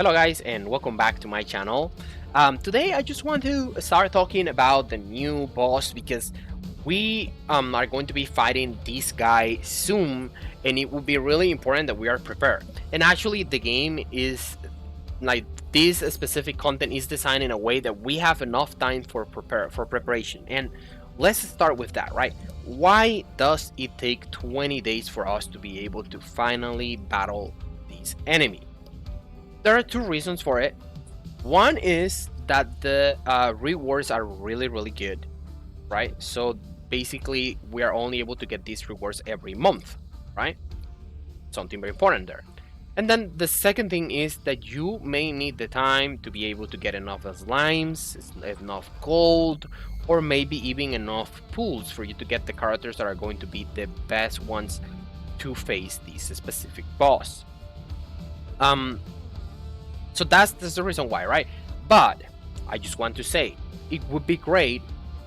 Hello guys and welcome back to my channel. Today I just want to start talking about the new boss because we are going to be fighting this guy soon, and it will be really important that we are prepared. And actually the game is like this specific content is designed in a way that we have enough time for preparation. And let's start with that, right? Why does it take 20 days for us to be able to finally battle this enemy? There are two reasons for it. One is that the rewards are really good, right? So basically we are only able to get these rewards every month, right? Something very important there. And then the second thing is that you may need the time to be able to get enough slimes, enough gold, or maybe even enough pools for you to get the characters that are going to be the best ones to face this specific boss. So that's the reason why, right? But I just want to say, it would be great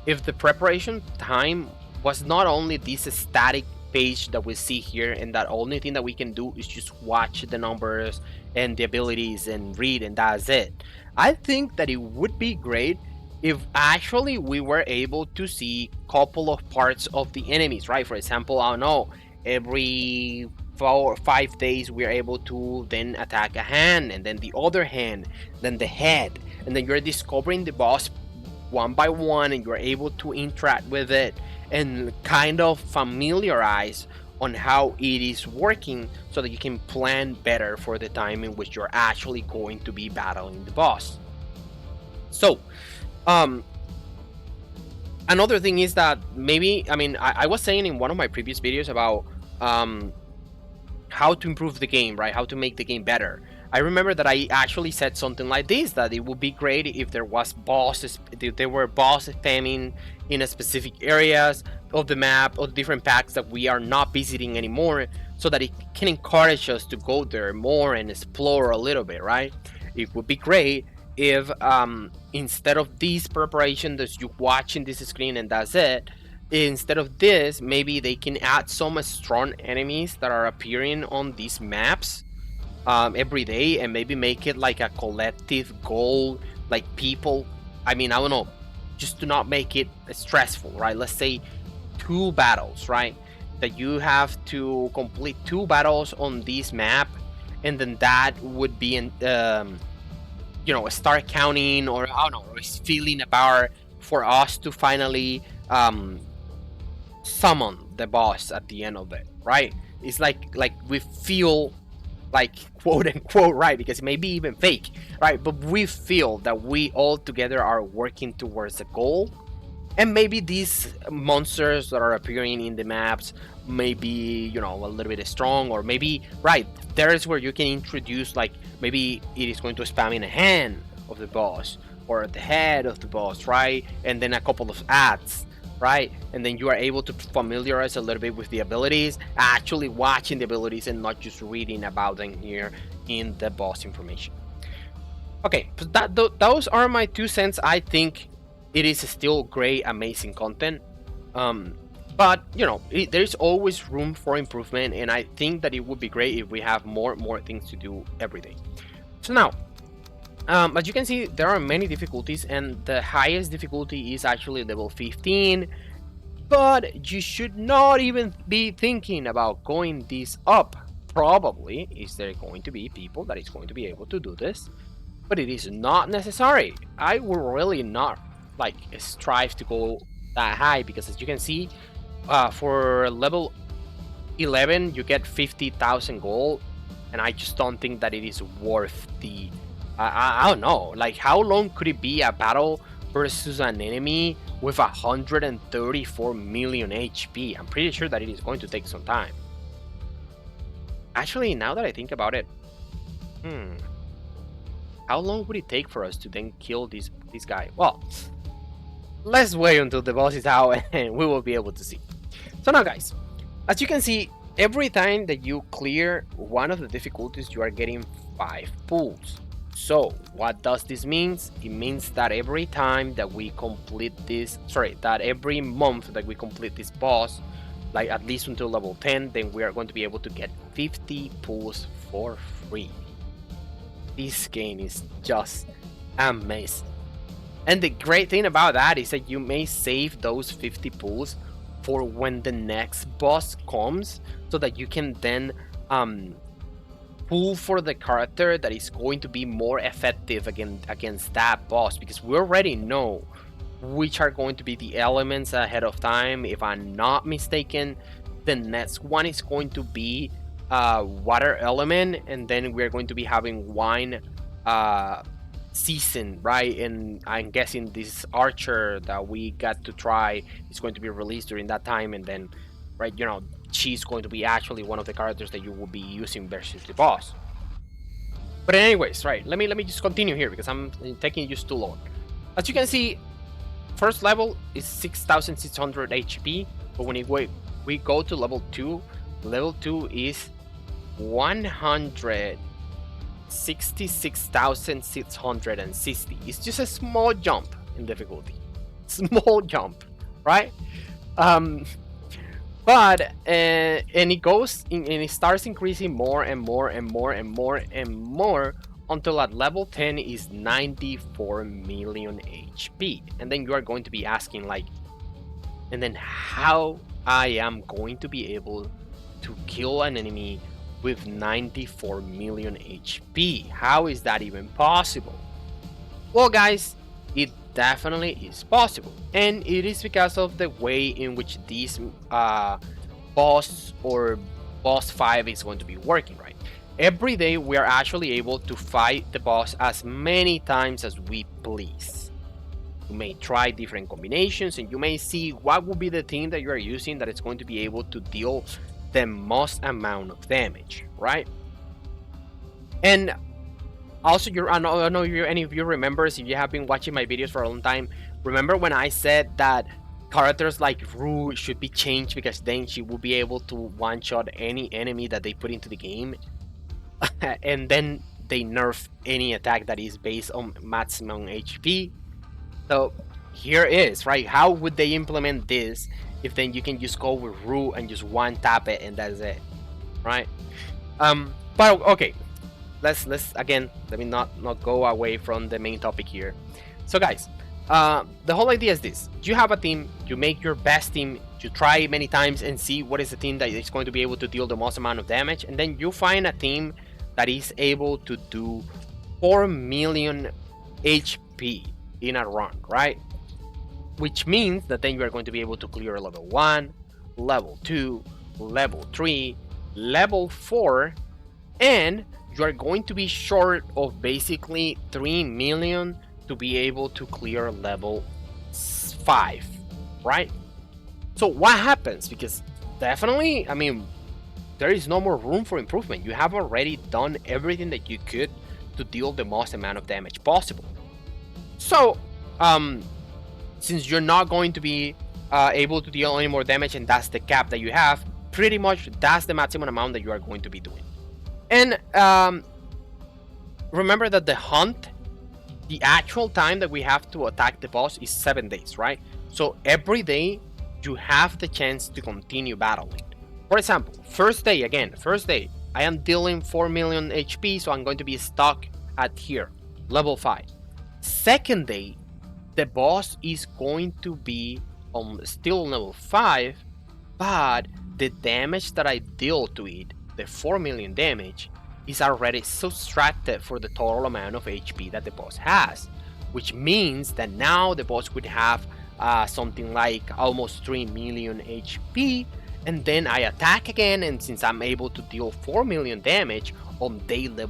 if the preparation time was not only this static page that we see here, and that only thing that we can do is just watch the numbers and the abilities and read, and that's it. I think that it would be great if actually we were able to see a couple of parts of the enemies, right? For example, I don't know, every 4 or 5 days we are able to then attack a hand, and then the other hand, then the head, and then you're discovering the boss one by one, and you're able to interact with it and kind of familiarize on how it is working, so that you can plan better for the time in which you're actually going to be battling the boss. So another thing is that maybe, I was saying in one of my previous videos about how to improve the game, right? How to make the game better. I remember that I actually said something like this, that it would be great if there was bosses, there were boss spamming in a specific areas of the map, or different packs that we are not visiting anymore, so that it can encourage us to go there more and explore a little bit, right? It would be great if instead of this preparation that you watching this screen and that's it, instead of this, maybe they can add some strong enemies that are appearing on these maps every day, and maybe make it like a collective goal, like people, I don't know, just to not make it stressful, right? Let's say 2 battles, right? That you have to complete 2 battles on this map, and then that would be in start counting, or I don't know, or filling a bar for us to finally summon the boss at the end of it, right? It's like we feel like, quote unquote, right, because it may be even fake, right? But we feel that we all together are working towards a goal. And maybe these monsters that are appearing in the maps may be, a little bit strong, or maybe, right, there's where you can introduce, like, maybe it is going to spam in a hand of the boss, or the head of the boss, right? And then a couple of ads, right? And then you are able to familiarize a little bit with the abilities, actually watching the abilities and not just reading about them here in the boss information. Okay, those are my 2 cents. I think it is still great, amazing content. But there's always room for improvement, and I think that it would be great if we have more things to do every day. So now, as you can see, there are many difficulties, and the highest difficulty is actually level 15. But you should not even be thinking about going this up. Probably is there going to be people that is going to be able to do this, but it is not necessary. I will really not like strive to go that high, because as you can see, for level 11 you get 50,000 gold, and I just don't think that it is worth the I don't know, like, how long could it be a battle versus an enemy with 134 million HP? I'm pretty sure that it is going to take some time. Actually, now that I think about it, how long would it take for us to then kill this guy? Well, let's wait until the boss is out and we will be able to see. So now, guys, as you can see, every time that you clear one of the difficulties, you are getting 5 pulls. So what does this mean? It means that every time that we complete this, that every month that we complete this boss, like at least until level 10, then we are going to be able to get 50 pulls for free. This game is just amazing. And the great thing about that is that you may save those 50 pulls for when the next boss comes, so that you can then pull for the character that is going to be more effective against that boss, because we already know which are going to be the elements ahead of time. If I'm not mistaken, the next one is going to be water element, and then we're going to be having wine season, right? And I'm guessing this archer that we got to try is going to be released during that time, and then, right, you know, she's going to be actually one of the characters that you will be using versus the boss. But anyways, right, let me just continue here because I'm taking just too long. As you can see, first level is 6,600 HP, but when we go to level 2 is 166,660. It's just a small jump in difficulty. Small jump, right? But and it goes and it starts increasing more and more and more and more and more until at level 10 is 94 million HP. And then you are going to be asking, like, and then how I am going to be able to kill an enemy with 94 million HP? How is that even possible? Well, guys, it definitely is possible, and it is because of the way in which this boss or boss 5 is going to be working, right? Every day we are actually able to fight the boss as many times as we please. You may try different combinations, and you may see what will be the thing that you are using that is going to be able to deal the most amount of damage, right? And also, I don't know if any of you remembers, if you have been watching my videos for a long time, remember when I said that characters like Rue should be changed because then she will be able to one-shot any enemy that they put into the game? And then they nerf any attack that is based on maximum HP. So here is, right? How would they implement this if then you can just go with Rue and just one tap it and that's it, right? But okay, let's again, let me not go away from the main topic here. So guys, the whole idea is this: you have a team, you make your best team, you try many times and see what is the team that is going to be able to deal the most amount of damage, and then you find a team that is able to do 4 million HP in a run, right? Which means that then you are going to be able to clear level 1, level 2, level 3, level 4, and you are going to be short of basically 3 million to be able to clear level 5, right? So what happens? Because definitely, I mean, there is no more room for improvement. You have already done everything that you could to deal the most amount of damage possible. So, since you're not going to be able to deal any more damage, and that's the cap that you have, pretty much that's the maximum amount that you are going to be doing. And remember that the hunt, the actual time that we have to attack the boss is 7 days, right? So every day you have the chance to continue battling. For example, first day, I am dealing 4 million HP, so I'm going to be stuck at here, level 5. Second day, the boss is going to be still level 5, but the damage that I deal to it, the 4 million damage, is already subtracted for the total amount of HP that the boss has, which means that now the boss would have something like almost 3 million HP, and then I attack again, and since I'm able to deal 4 million damage on day 2,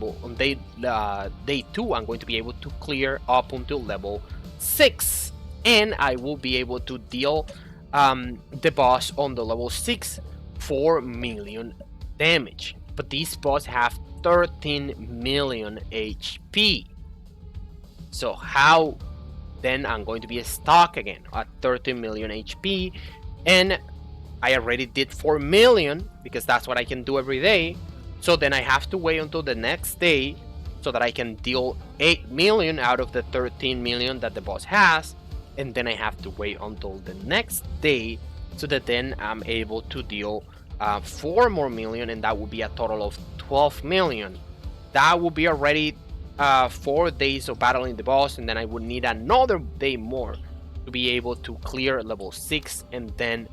I'm going to be able to clear up until level 6, and I will be able to deal the boss on the level 6 4 million damage. But these boss have 13 million HP. So how then I'm going to be stuck again at 13 million HP, and I already did 4 million because that's what I can do every day. So then I have to wait until the next day so that I can deal 8 million out of the 13 million that the boss has, and then I have to wait until the next day so that then I'm able to deal 4 more million, and that would be a total of 12 million. That will be already 4 days of battling the boss, and then I would need another day more to be able to clear level 6, and then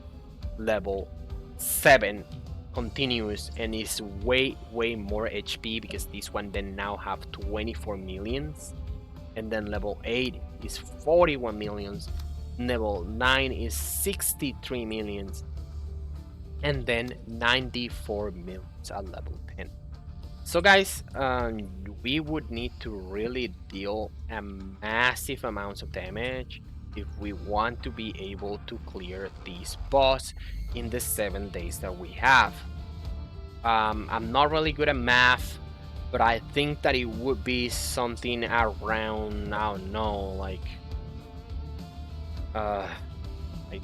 level 7 continuous, and is way more HP because this one then now have 24 millions, and then level 8 is 41 millions, level 9 is 63 millions, and then 94 millions at level 10. So guys, we would need to really deal a massive amounts of damage if we want to be able to clear this boss in the 7 days that we have. I'm not really good at math, but I think that it would be something around, I don't know, like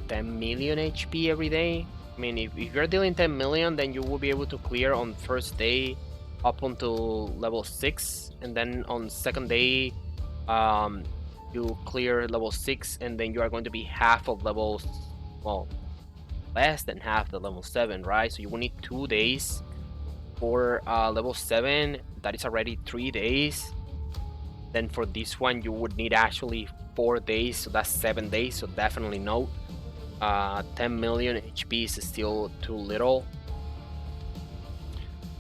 10 million HP every day. I mean, if you're dealing 10 million, then you will be able to clear on first day up until level 6, and then on second day you clear level 6, and then you are going to be half of levels, well, less than half the level 7, right? So you will need 2 days for level 7. That is already 3 days. Then for this one you would need actually 4 days, so that's 7 days. So definitely no, 10 million HP is still too little.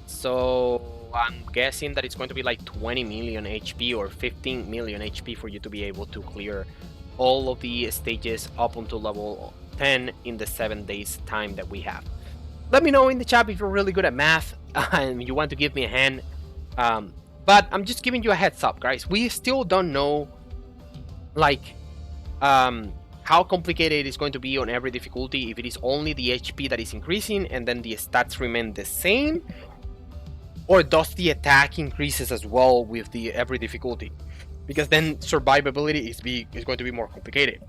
So I'm guessing that it's going to be like 20 million HP or 15 million HP for you to be able to clear all of the stages up until level 10 in the 7 days time that we have. Let me know in the chat if you're really good at math and you want to give me a hand. But I'm just giving you a heads up, guys. We still don't know like how complicated it is going to be on every difficulty, if it is only the HP that is increasing and then the stats remain the same, or does the attack increases as well with the every difficulty, because then survivability is going to be more complicated.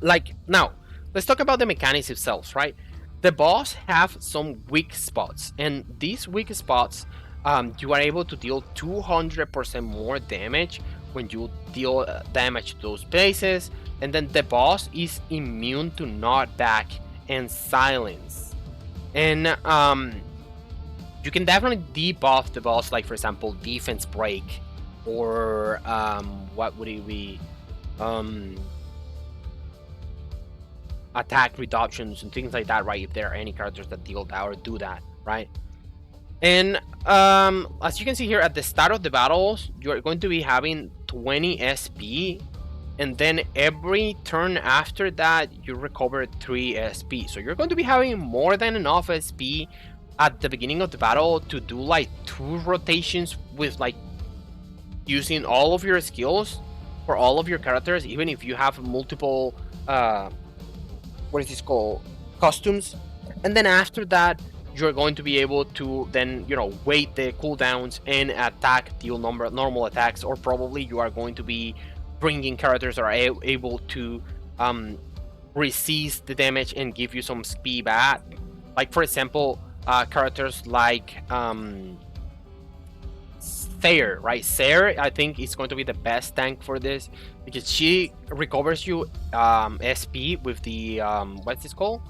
Like, now let's talk about the mechanics themselves, right? The boss have some weak spots, and these weak spots, you are able to deal 200% more damage when you deal damage to those places, and then the boss is immune to knockback and silence. And you can definitely debuff the boss, like for example defense break, or what would it be, attack reductions and things like that, right? If there are any characters that deal that or do that, right? And as you can see here, at the start of the battles, you are going to be having 20 SP, and then every turn after that you recover 3 SP. So you're going to be having more than enough SP at the beginning of the battle to do like 2 rotations with like using all of your skills for all of your characters, even if you have multiple what is this called, costumes. And then after that you're going to be able to then, you know, wait the cooldowns and attack, deal normal attacks, or probably you are going to be bringing characters that are able to resist the damage and give you some speed back. Like for example, characters like Thayer, right? Thayer, I think, is going to be the best tank for this, because she recovers you SP with the what's this called?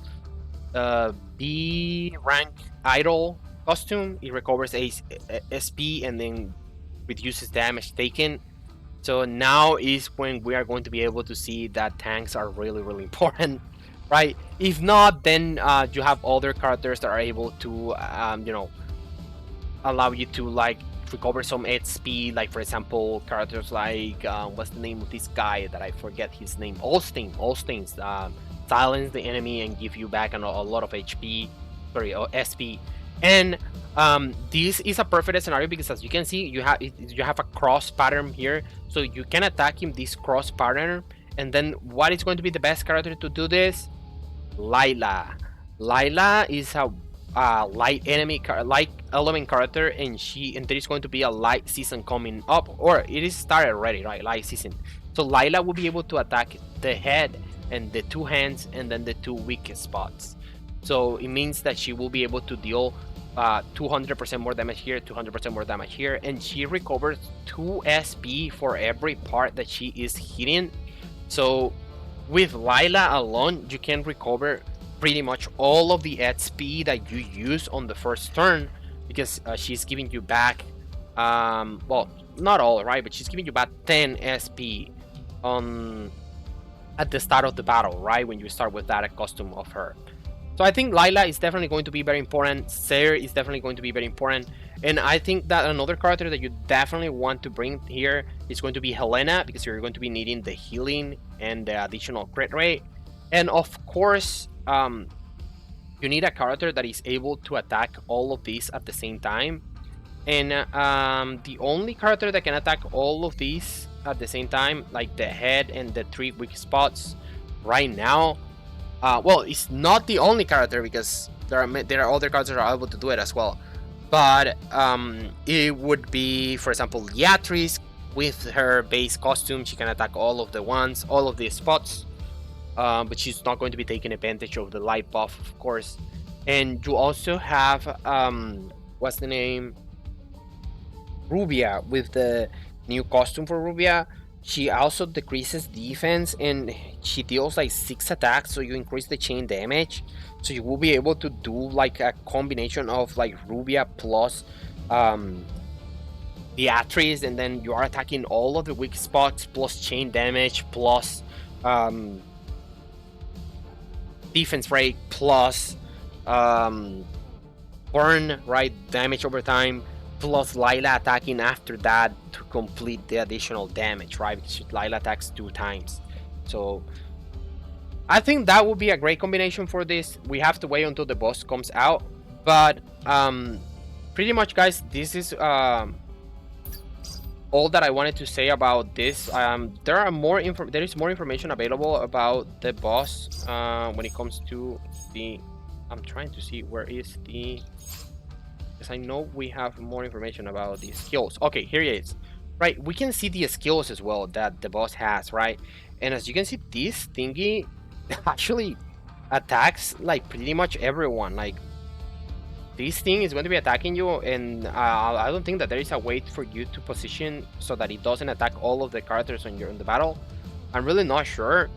B rank idol costume. It recovers SP and then reduces damage taken. So now is when we are going to be able to see that tanks are really important, right? If not, then you have other characters that are able to you know, allow you to like recover some HP, like for example characters like what's the name of this guy that I forget his name, Olstein's silence the enemy and give you back a lot of HP, sorry, SP. And this is a perfect scenario because, as you can see, you have a cross pattern here, so you can attack him this cross pattern. And then what is going to be the best character to do this? Layla. Layla is a light enemy, light element character, and there is going to be a light season coming up, or it is started already, right? Light season. So Layla will be able to attack the head and the 2 hands and then the 2 weakest spots. So it means that she will be able to deal 200% more damage here, 200% more damage here, and she recovers 2 SP for every part that she is hitting. So with Layla alone, you can recover pretty much all of the SP that you use on the first turn, because she's giving you back Well, not all, right? But she's giving you about 10 SP on at the start of the battle, right? When you start with that costume of her. So I think Lila is definitely going to be very important. Sayer is definitely going to be very important. And I think that another character that you definitely want to bring here is going to be Helena, because you're going to be needing the healing and the additional crit rate. And of course, you need a character that is able to attack all of these at the same time. And the only character that can attack all of these at the same time, like the head and the 3 weak spots right now, well, it's not the only character, because there are other characters that are able to do it as well. But it would be, for example, Beatrice. With her base costume, she can attack all of the ones, all of the spots. But she's not going to be taking advantage of the light buff, of course. And you also have what's the name? Rubia. With the new costume for Rubia, she also decreases defense and she deals like 6 attacks, so you increase the chain damage. So you will be able to do like a combination of like Rubia plus Beatrice, and then you are attacking all of the weak spots plus chain damage plus defense rate plus burn, right, damage over time, plus Lila attacking after that to complete the additional damage, right, because Lila attacks 2 times. So I think that would be a great combination for this. We have to wait until the boss comes out, but pretty much, guys, this is all that I wanted to say about this. There is more information available about the boss when it comes to the. I'm trying to see where is the. Because I know we have more information about the skills. Okay, here it is. Right, we can see the skills as well that the boss has, right? And as you can see, this thingy actually attacks like pretty much everyone. Like, this thing is going to be attacking you, and I don't think that there is a way for you to position so that it doesn't attack all of the characters when you're in the battle. I'm really not sure,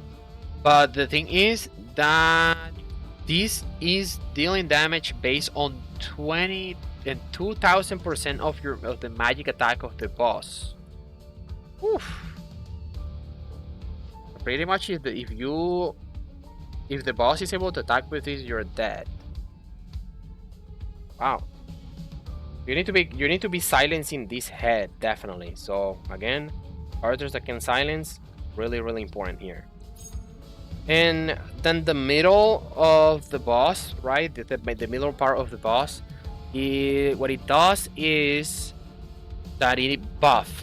but the thing is that this is dealing damage based on 20 and 2000% of the magic attack of the boss. Oof. Pretty much, if the boss is able to attack with this, you're dead. Wow. You need to be silencing this head, definitely. So again, characters that can silence, really, really important here. And then the middle of the boss, right? The middle part of the boss, what it does is that it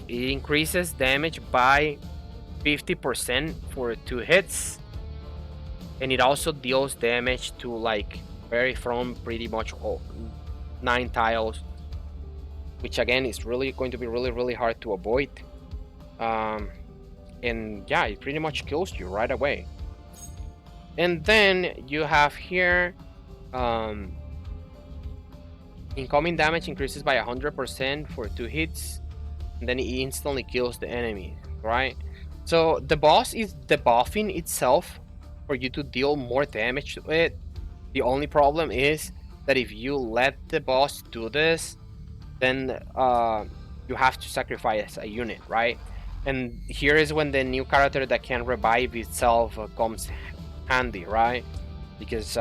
increases damage by 50% for 2 hits, and it also deals damage to like from pretty much all 9 tiles, which again is really going to be really hard to avoid. And yeah, it pretty much kills you right away. And then you have here incoming damage increases by 100% for 2 hits, and then it instantly kills the enemy, right? So the boss is debuffing itself for you to deal more damage to it. The only problem is that if you let the boss do this, then you have to sacrifice a unit, right? And here is when the new character that can revive itself comes handy, right? Because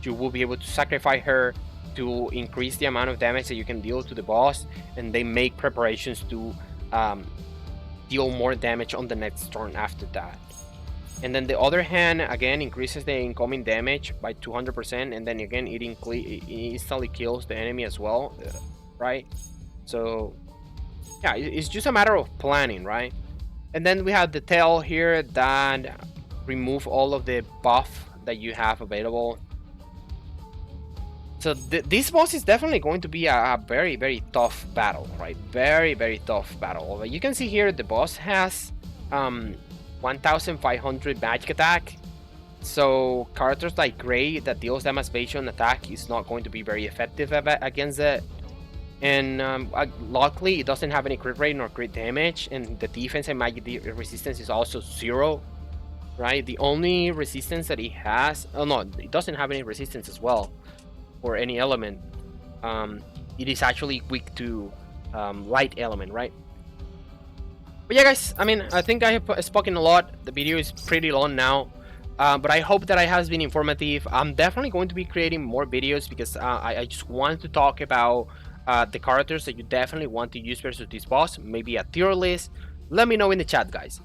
you will be able to sacrifice her to increase the amount of damage that you can deal to the boss, and they make preparations to deal more damage on the next turn after that. And then the other hand again increases the incoming damage by 200%, and then again it instantly kills the enemy as well, right? So yeah, it's just a matter of planning, right? And then we have the tail here that remove all of the buff that you have available. So this boss is definitely going to be a very tough battle, right? Very tough battle. You can see here the boss has 1500 magic attack, so characters like Gray that deals damage based on attack is not going to be very effective against it. And luckily it doesn't have any crit rate nor crit damage, and the defense and magic resistance is also 0, right? The only resistance that it has, oh no, it doesn't have any resistance as well for any element. It is actually weak to light element, right? But yeah, guys, I mean, I think I have spoken a lot. The video is pretty long now, but I hope that it has been informative. I'm definitely going to be creating more videos because I just want to talk about the characters that you definitely want to use versus this boss. Maybe a tier list. Let me know in the chat, guys.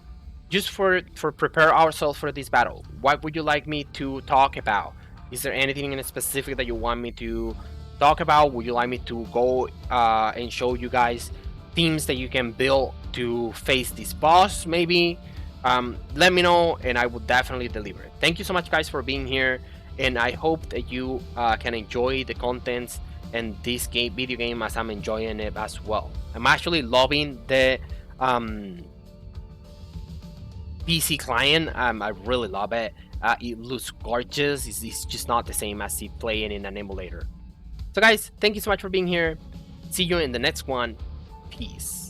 Just for prepare ourselves for this battle. What would you like me to talk about? Is there anything in specific that you want me to talk about? Would you like me to go and show you guys themes that you can build to face this boss? Maybe let me know and I will definitely deliver. Thank you so much, guys, for being here, and I hope that you can enjoy the contents and this video game as I'm enjoying it as well. I'm actually loving the PC client. I really love it. It looks gorgeous. It's just not the same as it playing in an emulator. So guys, thank you so much for being here. See you in the next one. Peace.